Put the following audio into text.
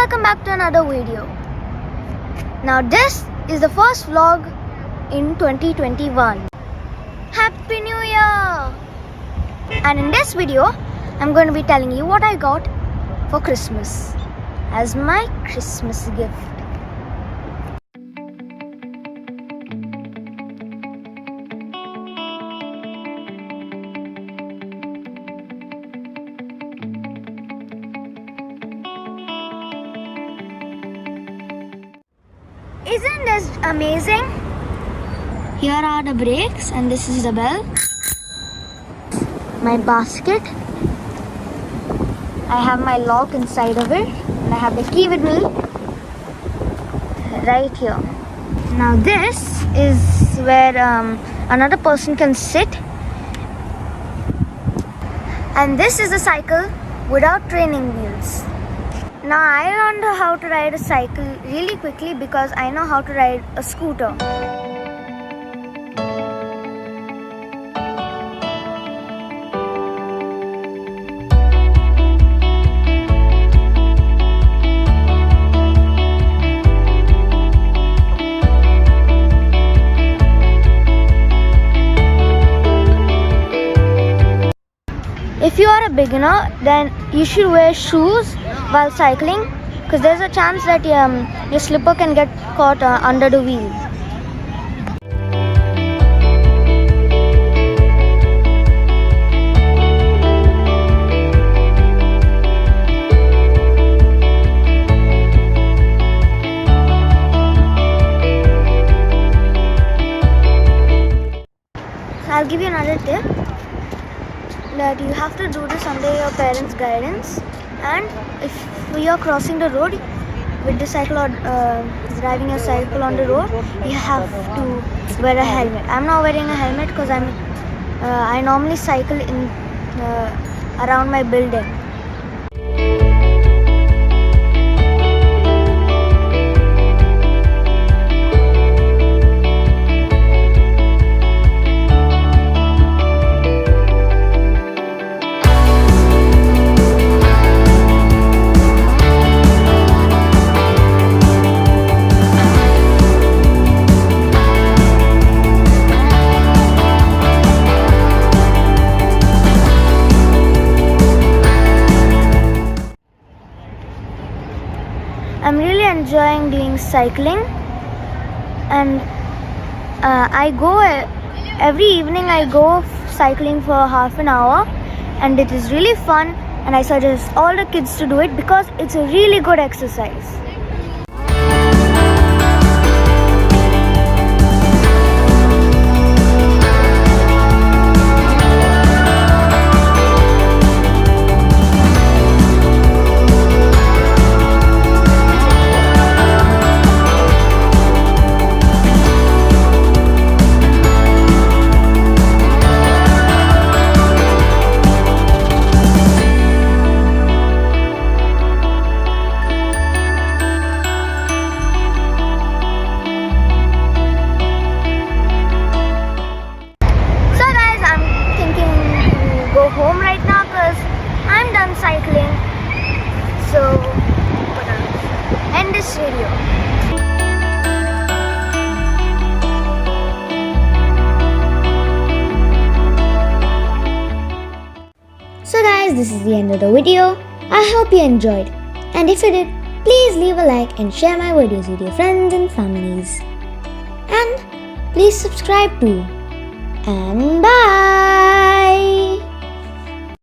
welcome back to another video. Now this is the first vlog in 2021. Happy New Year! And in this video, I'm going to be telling you what I got for Christmas as my Christmas gift. Isn't this amazing? Here are the brakes and this is the bell. My basket. I have my lock inside of it and I have the key with me right here. Now this is where another person can sit, and this is a cycle without training wheels. Now I learned how to ride a cycle really quickly because I know how to ride a scooter. If you are a beginner, then you should wear shoes while cycling because there's a chance that your slipper can get caught under the wheel. So I'll give you another tip, that you have to do this under your parents' guidance, and if you are crossing the road with the cycle or driving a cycle on the road, you have to wear a helmet. I'm not wearing a helmet because I normally cycle in around my building. I'm really enjoying doing cycling, and I go every evening. I go cycling for half an hour, and it is really fun, and I suggest all the kids to do it because it's a really good exercise. Home right now because I'm done cycling, so I'm gonna end this video. So guys, this is the end of the video. I hope you enjoyed, and if you did, please leave a like and share my videos with your friends and families, and please subscribe too. And bye.